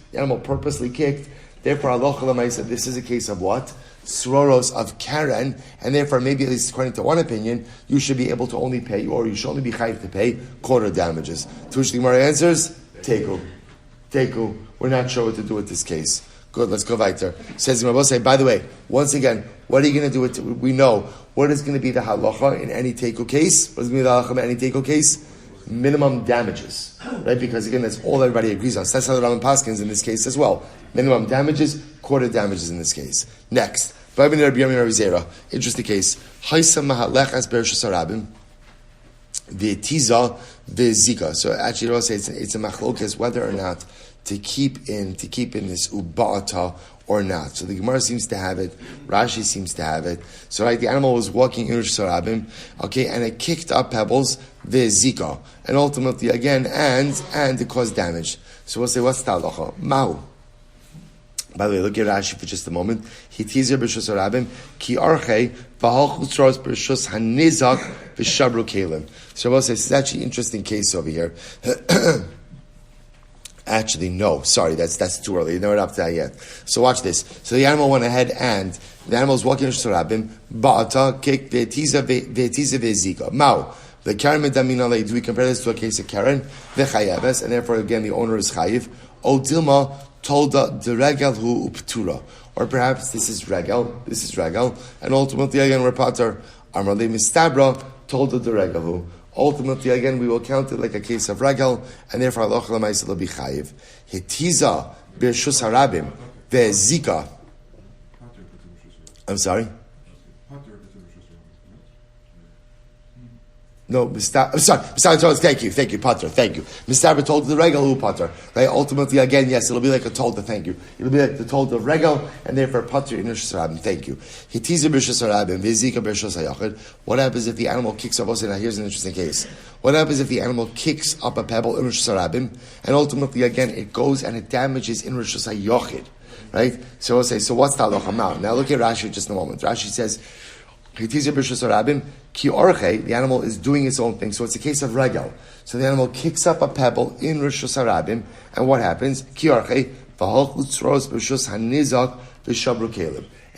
Speaker 1: therefore Allah said this is a case of what? Sroros of Karen, and therefore maybe at least according to one opinion, you should be able to only pay, or you should only be chayiv to pay quarter damages. To which the Gemara answers, Teku. We're not sure what to do with this case. Good, let's go weiter. Says the Gemara, say, by the way, once again, what are you going to do with it? We know what is going to be the halacha in any teku case. What is going to be the halacha in any teku case? Minimum damages, right? Because again, that's all everybody agrees on. So that's how the Rambam Paskins in this case as well. Minimum damages, quarter damages in this case. Next, interesting case. The tiza, the zika. So actually, it also it's a machlokas whether or not to keep in this ubata or not. So the Gemara seems to have it, Rashi seems to have it. So right, the animal was walking in Rosh Hashanah, okay, and it kicked up pebbles, the zika, and ultimately again, and it caused damage. So we'll say, what's the halacha? Mahu. By the way, look at Rashi for just a moment. Hitizer b'shus harabim ki archei v'hal chutzros b'shus hanizak v'shabru kalim. So we'll say, this is actually an interesting case over here. Actually, no. Sorry, that's too early. They're not up to that yet. So watch this. So the animal went ahead and the animal was walking in Shurabim. Ba'ata kek ve'tiza ve'zika. Mao. The karen medamina lei. Do we compare this to a case of karen? Ve'chayaves. And therefore, again, the owner is chayiv. O dilma told the regel hu uptura. Or perhaps this is regel. And ultimately, again, we're pater. Amarle mistabra told the regel hu. Ultimately, again, we will count it like a case of regel, and therefore, Allah L'maisa will be chayiv. Hitiza b'shus harabim ve'zika. I'm sorry? No, I'm sorry. Thank you, Pater. Thank you. Mistabra told the regel who Pater. Right? Ultimately, again, yes, it'll be like a told the thank you. It'll be like the told the regel, and therefore Pater in Rishus Harabim. Thank you. Hitiza b'Rishus Harabim v'Zika b'Rishus Hayachid. What happens if the animal kicks up? Now, here's an interesting case. What happens if the animal kicks up a pebble in Rishus Harabim, and ultimately, again, it goes and it damages in Rishus Hayachid? Right? So we'll say, so what's the halacha? Now look at Rashi just in a moment. Rashi says, the animal is doing its own thing, so it's a case of regel. So the animal kicks up a pebble in Rishus Harabim, and what happens? And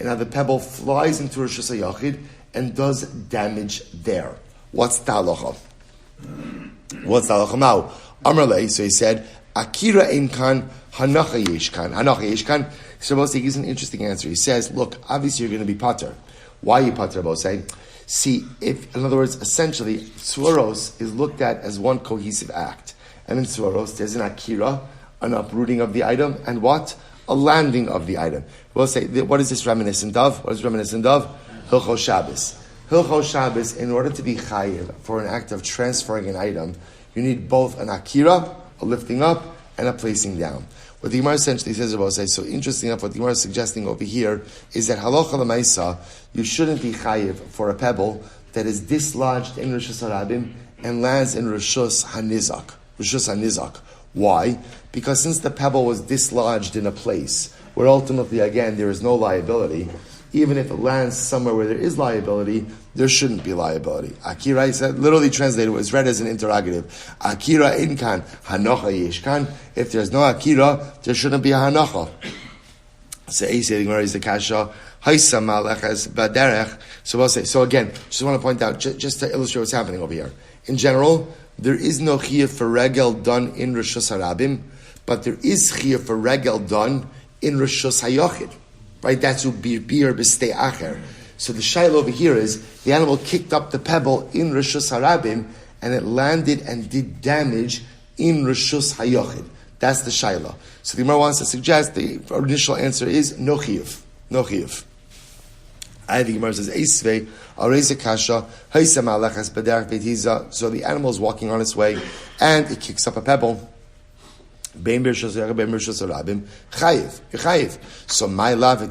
Speaker 1: now the pebble flies into Rishus Hayachid and does damage there. What's the halacha? Now, Amrle, so he said, Akira Imkan Hanacha Yeshkan. So Rabbi gives an interesting answer. He says, look, obviously you're going to be pater. Why are you pater, Rabbi? See, if, in other words, essentially, tsuros is looked at as one cohesive act. And in tsuros, there's an akira, an uprooting of the item, and what? A landing of the item. We'll say, what is this reminiscent of? Hilchos Shabbos. Hilchos Shabbos, in order to be chayiv for an act of transferring an item, you need both an akira, a lifting up, and a placing down. What the Gemara essentially says about say, so interesting enough, what the Gemara is suggesting over here is that halacha l'maisa, you shouldn't be chayiv for a pebble that is dislodged in Rishus Harabim and lands in Rishus Hanizak. Why? Because since the pebble was dislodged in a place where ultimately, again, there is no liability, even if it lands somewhere where there is liability, there shouldn't be liability. Akira, said, literally translated, was read as an interrogative. Akira inkan, hanocha yeshkan. If there's no akira, there shouldn't be a hanocha. So we'll say, so again, just want to point out, just to illustrate what's happening over here. In general, there is no chiyuv for regel done in Rishus Harabim, but there is chiyuv for regel done in Rishus Hayachid. Right, that's who bir b'stei acher. So the shaila over here is the animal kicked up the pebble in Rishus Harabim and it landed and did damage in Rishus Hayachid. That's the shaila. So the Gemara wants to suggest the initial answer is no chiyuv. The Gemara says eisvei areza kasha haisa malachas b'derech betiza. So the animal is walking on its way and it kicks up a pebble. You're chayiv. So my love, are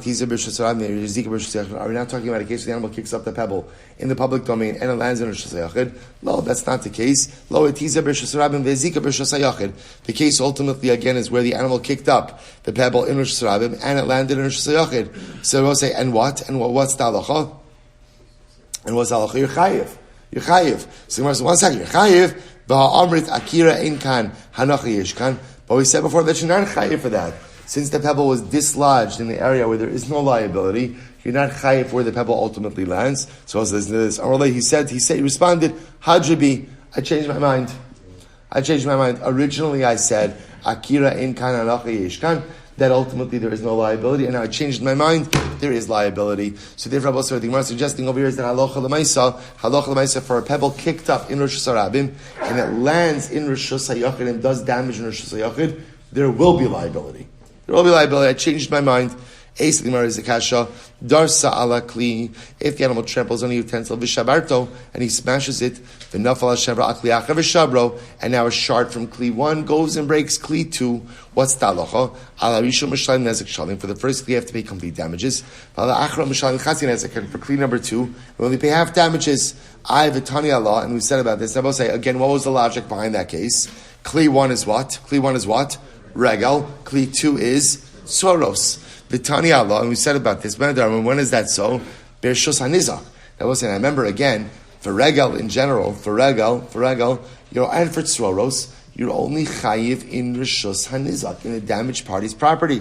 Speaker 1: we not talking about a case where the animal kicks up the pebble in the public domain and it lands in Rishus Hayachid? No, that's not the case. The case ultimately again is where the animal kicked up the pebble in Rishus Harabim and it landed in Rishus Hayachid. So we'll say, and what? And what's the halacha? And what's the halacha? You're chayiv. So the Gemara says, 1 second, you're chayiv. B'ha'amrit akira inkan hanacha yeshkan. But we said before that you're not chayiv for that. Since the pebble was dislodged in the area where there is no liability, you're not chayiv where the pebble ultimately lands. So as this, he responded, Hajibi, I changed my mind. Originally I said, Akira in kan hanacha yeshkan, that ultimately there is no liability, and now I changed my mind, there is liability. So therefore, the Gemara is suggesting over here is that halacha l'maisa for a pebble kicked up in Rishus Harabim, and it lands in Rishus Hayachid and does damage in Rishus Hayachid, there will be liability. I changed my mind. Ace the Gemara is the kasha darsa ala kli. If the animal tramples on a utensil v'shabarto and he smashes it, v'nafal hashavra akli achav v'shabro, and now a shard from kli 1 goes and breaks kli 2. What's talacha? Ala rishon mishalim nezek shalim. For the first kli, you have to pay complete damages. Ala achra mishalim chasi nezek. And for kli number 2, we only pay half damages. I v'tani Allah, and we said about this. I will say again, what was the logic behind that case? Kli 1 is what? regel. Kli 2 is tzroros. V'tani Allah, and we said about this. When is that so? Bershus hanizak. That was saying. I remember again for regel in general. For regel, and for tzroros, you're only chayiv in reshus hanizak, in a damaged party's property.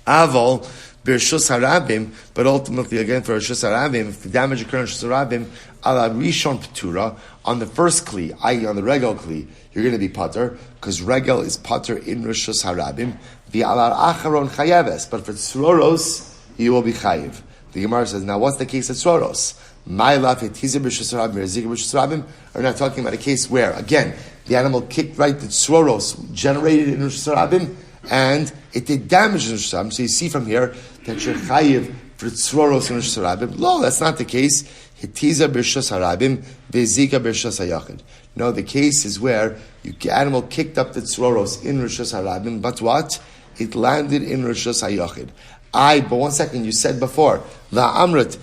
Speaker 1: Aval bershus harabim, but ultimately again for reshus harabim, if the damage occurs in reshus harabim, ala rishon p'tura, on the first kli, i.e. on the regel kli, you're going to be pater, because regel is pater in reshus harabim. V'ala acharon chayaves, but for tzroros you will be chayiv. The Gemara says, now what's the case of tzroros? My love, we're not talking about a case where, again, the animal kicked right, the tzroros generated in Rishus Harabim, and it did damage in Rishus Harabim. So you see from here that you're chayiv for tzroros in Rishus Harabim. No, that's not the case. Hitiza b'Rishus Harabim, ve'zika b'Rishus Hayachid. No, the case is where the animal kicked up the tzroros in Rishus Harabim, but what? It landed in Rishus Hayachid. But 1 second, you said before, Va'amrit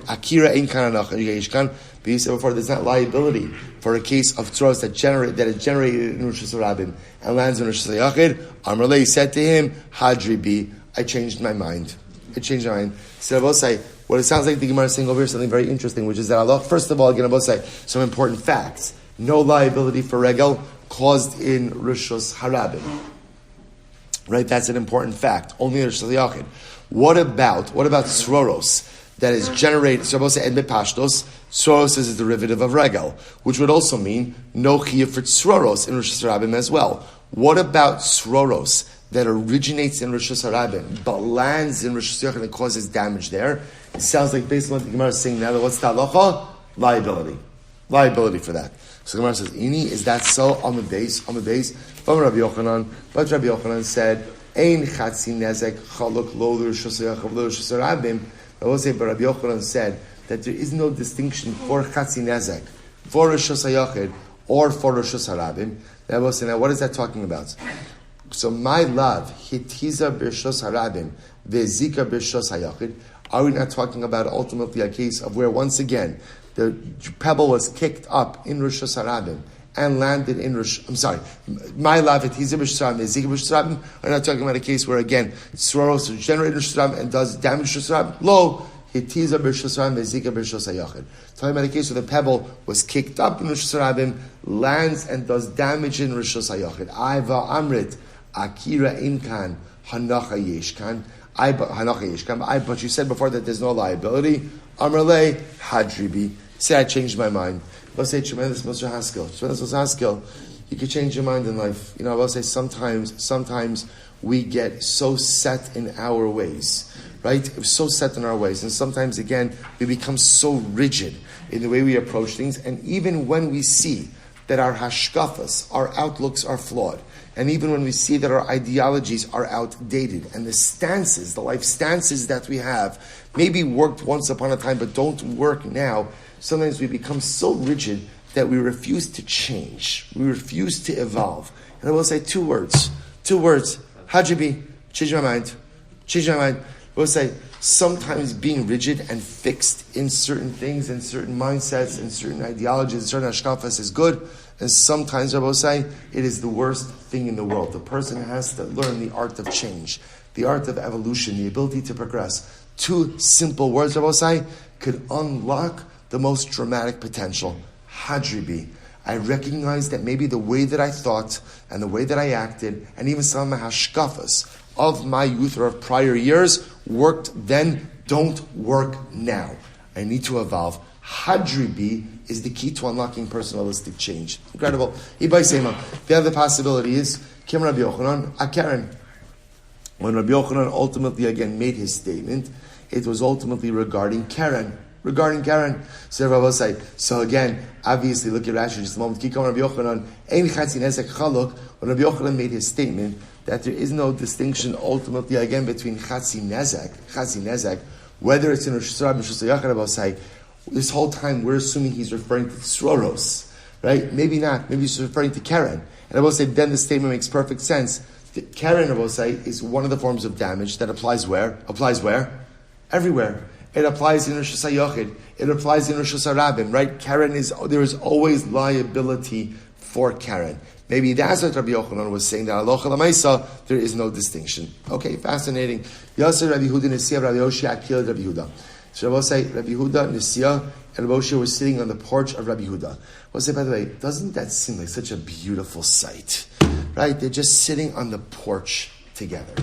Speaker 1: akira ein kananach yishkan. But you said before, there's not liability for a case of tzroros that is generated in Rishus Harabim and lands in Rishus Hayachid. Amrlei said to him, Hadri bi, I changed my mind. So Abosai, what it sounds like the Gemara is saying over here something very interesting, which is that Allah, first of all, again, Abosai, some important facts. No liability for regel caused in Rishus Harabim. Right, that's an important fact. Only in Rishus Hayachid. What about tzroros that is generated? So and bepashtos, tzroros is a derivative of regel, which would also mean no chiyuv for tzroros in Rishus Harabim as well. What about tzroros that originates in Rishus Harabim but lands in Rishus Hayachid and causes damage there? It sounds like based on what the Gemara is saying now, that what's the halacha? Liability for that. So the Gemara says, Ini, is that so? On the base. From Rabbi Yochanan, but Rabbi Yochanan said, Ein chatzi nezek chaluk lo l'rishus hayachid lo l'rishus harabim. I will say, but Rabbi Yochanan said that there is no distinction for chatzi nezek, for rishus hayachid, or for rishus harabim. I will say, now what is that talking about? So my love, hitiza b'rishus harabim, ve'zika b'rishus hayachid. Are we not talking about ultimately a case of where once again the pebble was kicked up in Rishus Harabim and landed in my love, hitiza b'rishus harabim, ve'zika b'rishus harabim? We're not talking about a case where again tzroros is generated in Rishus Harabim and does damage to Rishus Harabim. Lo, hitiza b'rishus harabim, ve'zika b'rishus hayachid. Talking about a case where the pebble was kicked up in Rishus Harabim, lands and does damage in Rishus Hayachid. Aiva amrit akira inkan hanacha yeshkan. But you said before that there's no liability. Amrlei hadribi. Say I changed my mind. I'll say tremendous Mr. Haskell. You can change your mind in life. I will say sometimes we get so set in our ways, right? So set in our ways, and sometimes again we become so rigid in the way we approach things. And even when we see that our hashkafas, our outlooks are flawed, and even when we see that our ideologies are outdated, and the life stances that we have, maybe worked once upon a time but don't work now, sometimes we become so rigid that we refuse to change. We refuse to evolve. And I will say two words. Hajibi, change my mind. I will say, sometimes being rigid and fixed in certain things, and certain mindsets, and certain ideologies, and certain hashkafas is good. And sometimes, I will say, it is the worst thing in the world. The person has to learn the art of change, the art of evolution, the ability to progress. Two simple words, I will say, could unlock the most dramatic potential. Hadribi. I recognize that maybe the way that I thought, and the way that I acted, and even some of my hashkafas of my youth or of prior years worked then, don't work now. I need to evolve. Hadribi is the key to unlocking personalistic change. Incredible. The other possibility is Kim Rabbi Yochanan Akaren. When Rabbi Yochanan ultimately again made his statement, it was ultimately regarding Karen. So again, obviously, look at Rashi just a moment. When Rabbi Yochanan made his statement that there is no distinction ultimately again between chatzi nezek, whether it's in Rishus Harabim, Rishus Hayachid. This whole time we're assuming he's referring to tzroros, right? Maybe not. Maybe he's referring to Karen. And I will say then the statement makes perfect sense. Karen, I will say, is one of the forms of damage that applies where? Everywhere. It applies in Rishus Hayachid. It applies in Rishus Harabim, right? There is always liability for Karen. Maybe that's what Rabbi Yochanan was saying, that halacha l'maisa, there is no distinction. Okay, fascinating. Yasser Rabbi Yehuda Nesiya Rabbi Yoshia Akil Rabbi Yehuda. So Rabbi say Rabbi Yehuda Nesiya and Rabbi Yoshia were sitting on the porch of Rabbi Yehuda. We'll say, by the way, doesn't that seem like such a beautiful sight? Right? They're just sitting on the porch together.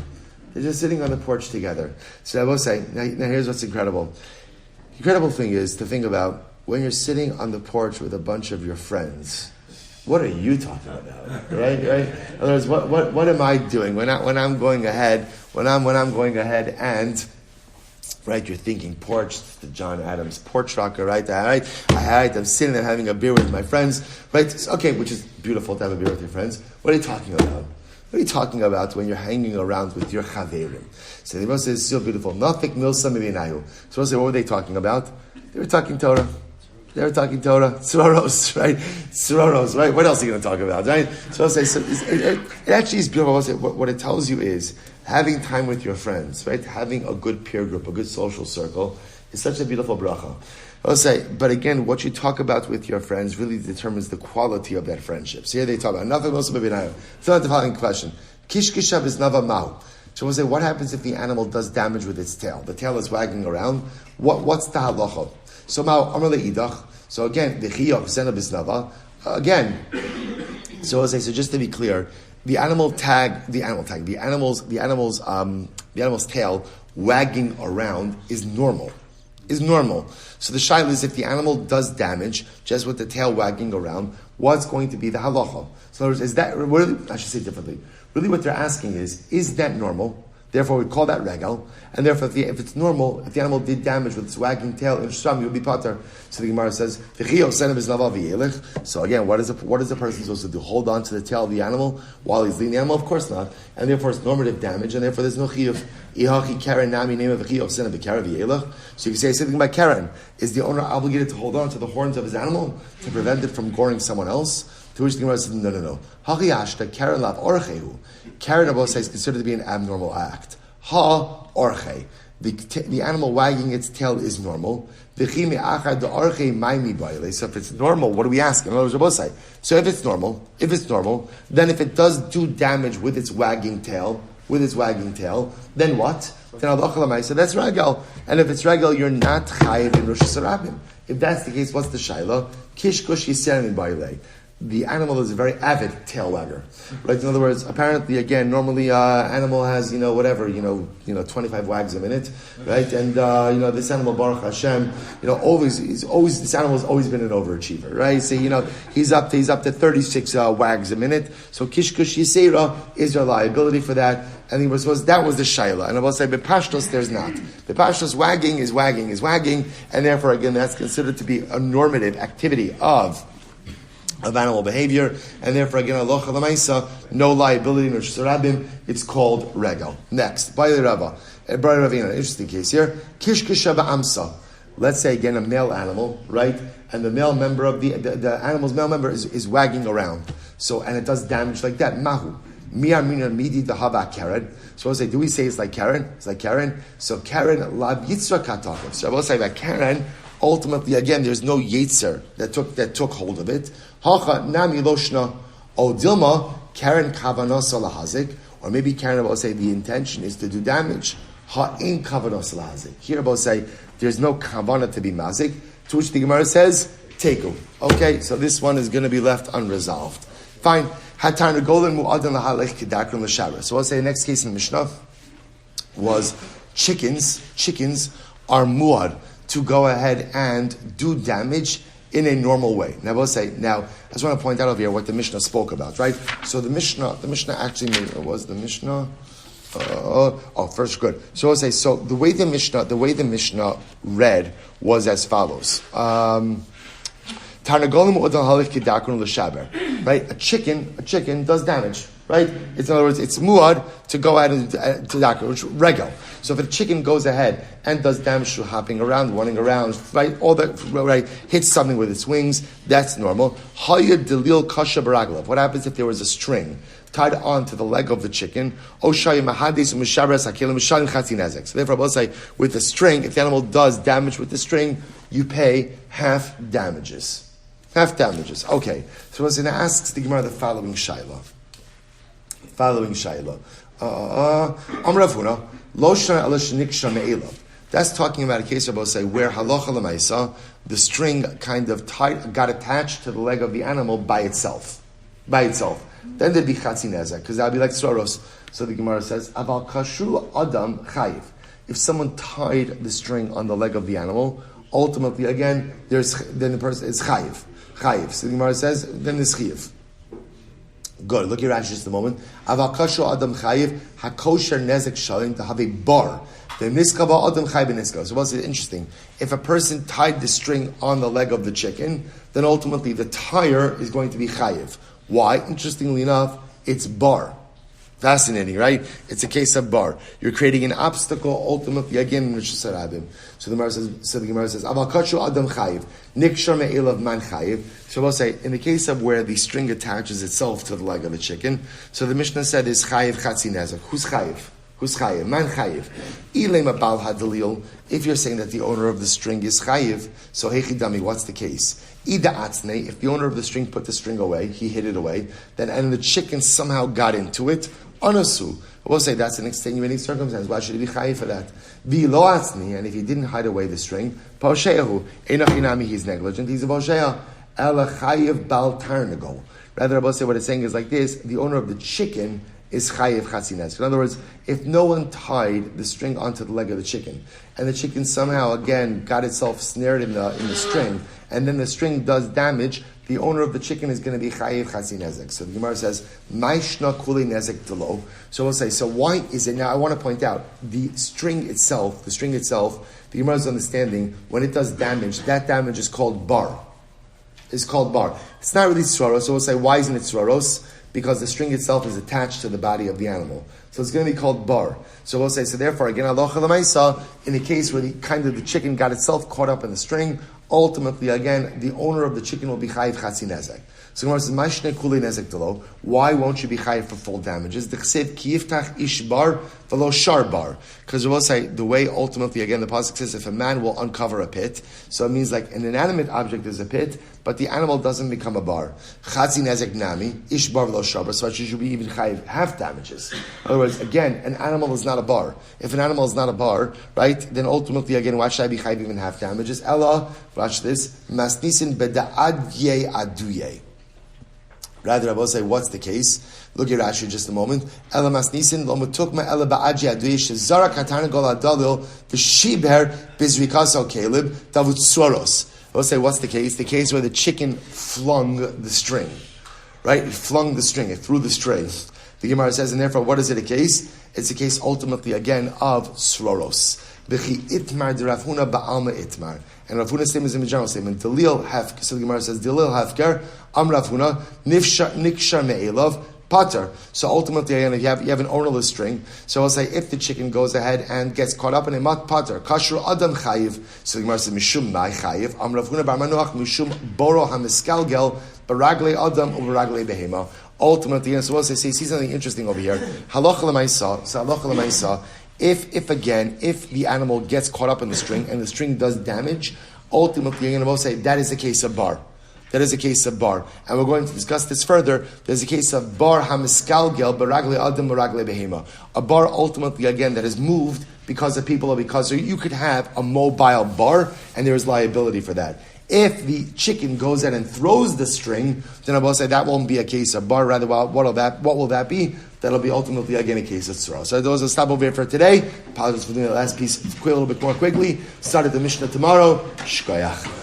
Speaker 1: They're just sitting on the porch together. So I will say, now here's what's incredible. The incredible thing is to think about when you're sitting on the porch with a bunch of your friends. What are you talking about? Right? In other words, what am I doing when I'm going ahead? When I'm going ahead and right, you're thinking porch, the John Adams porch rocker, right? I'm sitting there having a beer with my friends, right? Okay, which is beautiful to have a beer with your friends. What are you talking about? What are you talking about when you're hanging around with your chaverim? So the Moshe is so beautiful. Nafik milsa mivinayu. So what were they talking about? They were talking Torah. Tzroros, right? Tzroros, right? What else are you going to talk about, right? So it actually is beautiful. What it tells you is having time with your friends, right? Having a good peer group, a good social circle is such a beautiful bracha. I'll say, but again, what you talk about with your friends really determines the quality of that friendship. So here they talk about nothing else. It's not the following question. Kishkishav is nava mau. So we'll say, what happens if the animal does damage with its tail? The tail is wagging around. What's the halacha? So mau amar leidach. So again, the chiyah sena bisnava. Again, so we'll say, so just to be clear, the animal's tail wagging around is normal. So the shaila is if the animal does damage just with the tail wagging around, what's going to be the halacha? So in other words, is that, I should say differently. Really what they're asking is that normal? Therefore we call that regal. And therefore if it's normal, if the animal did damage with its wagging tail, in Shram you would be pater. So the Gemara says, so again, what is a person supposed to do? Hold on to the tail of the animal while he's leading the animal? Of course not. And therefore it's normative damage, and therefore there's no chiyuv. So you can say something about Karen. Is the owner obligated to hold on to the horns of his animal to prevent it from goring someone else? To which the Gemara says, no. Karen lav orchehu. Karen, Abba says, is considered to be an abnormal act. Ha orche. The animal wagging its tail is normal. So if it's normal, what are we asking? So if it's normal, then if it does do damage with its wagging tail, then what? So that's regal. And if it's regal, you're not chayiv in Rosh Hashanah. If that's the case, what's the shaila? Kishkush yiserim bailei. The animal is a very avid tail wagger, right? In other words, apparently, again, normally animal has 25 wags a minute, right? And this animal, Baruch Hashem, this animal has always been an overachiever, right? So he's up to 36 wags a minute. So kishkush yisera is your liability for that. And he was supposed that was the shaila. And I will say bepashtos there's not. Bepashtos wagging is wagging, and therefore again that's considered to be a normative activity of animal behavior, and therefore again, alocha l'maisa, no liability in Rosh Hashanah. It's called regal. Next, by the Rava, interesting case here. Kishkisha ba'amsa. Let's say again a male animal, right? And the male member of the animal's male member is wagging around. So and it does damage like that. Mahu. Miyar mina midi dahava Karen. So I say, do we say it's like Karen? It's like Karen. So Karen lab yitzra katakev. So I will say that Karen. Ultimately, again, there's no yetzer that took hold of it. Hacha nami loshna o dilma Karen kavanos lahazik, or maybe Karen will say the intention is to do damage. Ha in kavanos lahazik. Here will say there's no kavana to be mazik. To which the Gemara says teku. Okay, so this one is going to be left unresolved. Fine. Hatan regolen mu'adan lahalech kedakron l'shabra. So I'll say the next case in the Mishnah was chickens. Chickens are mu'ad to go ahead and do damage in a normal way. Now, I just want to point out over here what the Mishnah spoke about, right? So the Mishnah actually was the Mishnah. First good. So I'll say, so the way the Mishnah read was as follows. Right? A chicken does damage. Right? In other words, it's muad to go ahead and to dakar, which regal. So if a chicken goes ahead and does damage through hopping around, running around, right, all that, right, hits something with its wings, that's normal. Hayad delil kasha baraglav. What happens if there was a string tied onto the leg of the chicken? So therefore, I will say, with the string, if the animal does damage with the string, you pay half damages. Half damages. Okay. So what's going to ask the Gemara the following shayla. Amravuna, lo shana alash niksha me'elav. That's talking about a case of say where halacha l'maisa, the string kind of got attached to the leg of the animal by itself. Then there'd be chatzi nezek, because that would be like tzroros. So the Gemara says, aval kashu adam chayiv. If someone tied the string on the leg of the animal, ultimately again, then the person is chayiv. So the Gemara says, then there's chayiv. Good. Look at Rashi just a moment. Aval kashu adam chayiv hakosher nezek shalim to have a bar. The niskaba adam chayiv niska. So what's interesting? If a person tied the string on the leg of the chicken, then ultimately the tire is going to be chayiv. Why? Interestingly enough, it's bar. Fascinating, right? It's a case of bar. You're creating an obstacle, ultimately, again, in Rosh Hashanah. So the Gemara says, Aval kashu adam chayiv, nikshar me'elav man chayiv. So we'll say, in the case of where the string attaches itself to the leg of the chicken, so the Mishnah said is chayiv chatzi nezek. Who's chayiv? Man chayiv. Ilema bal hadalil. If you're saying that the owner of the string is chayiv, so hechidami, what's the case? Ida atzne, if the owner of the string put the string away, he hid it away, and the chicken somehow got into it, anasu. We'll say that's an extenuating circumstance. Why should he be chayiv for that? V'lo atzne, and if he didn't hide away the string, posheyahu, enochinami, he's negligent, he's a posheya. Ela chayiv bal tarnagol. Rather, I'll say what it's saying is like this: the owner of the chicken is chayiv chatzinez. In other words, if no one tied the string onto the leg of the chicken, and the chicken somehow again got itself snared in the string, and then the string does damage, the owner of the chicken is going to be chayiv chatzinezek. So the Gemara says, "Ma'ishna kuli nezek delo." So we'll say, so why is it now? I want to point out the string itself. The Gemara's understanding when it does damage, that damage is called bar. It's called bar. It's not really tzroros. So we'll say, why isn't it tzroros? Because the string itself is attached to the body of the animal. So it's going to be called bar. So we'll say, so therefore, again, halacha l'maisa, in a case where the chicken got itself caught up in the string, ultimately, again, the owner of the chicken will be chayiv chatzi nezek. So Gemara says, "Mashne kuli nezek delo." Why won't you be chayiv for full damages? The chsev ki yiftach ish bar v'lo shar bar. Because we'll say the way ultimately, again, the pasuk says, if a man will uncover a pit, so it means like an inanimate object is a pit, but the animal doesn't become a bar. Chatzi nezek nami ish bar v'lo shar bar. So it should be even chayiv half damages. In other words, again, an animal is not a bar. If an animal is not a bar, right, then ultimately, again, why should I be chayiv even half damages? Ella, watch this, masnisin beda'adye aduye. Rather, I will say, what's the case? Look at Rashi in just a moment. Ela masnisin lo mutukma ela ba'adye aduye shezara katana gol adalil v'shiber bizrikaso kalib davut soros. I will say, what's the case? The case where the chicken flung the string. Right? It flung the string. It threw the string. The Gemara says, and therefore, what is it a case? It's a case ultimately, again, of sroros. V'chi itmar de Rav Huna ba'alma itmar. And Rav Huna's statement is in the general statement. Delil hefker. So the Gemara says, Delil hefker, am Rav Huna, nikshar me'elav, pater. So ultimately, again, if you have an ownerless string, so I'll say, if the chicken goes ahead and gets caught up in a mat pater, kasher adam chayiv. So the Gemara says, mishum mai chayiv, am Rav Huna bar manuach, mishum boro hamiskalgel, baragle adam, ubaragle behema. Ultimately, and so we'll say, see something interesting over here. Halacha l'maisa. If the animal gets caught up in the string and the string does damage, ultimately, you're going to say that is a case of bar. And we're going to discuss this further. There's a case of bar hamiskalgel baragle adam baragle behema. A bar ultimately, again, that is moved because of people or because so you could have a mobile bar and there is liability for that. If the chicken goes in and throws the string, then I will say that won't be a case of bar. Rather, what will that be? That'll be ultimately again a case of tzara. So those will stop over here for today. Apologies for doing the last piece a little bit more quickly. Started the Mishnah tomorrow. Shkoyach.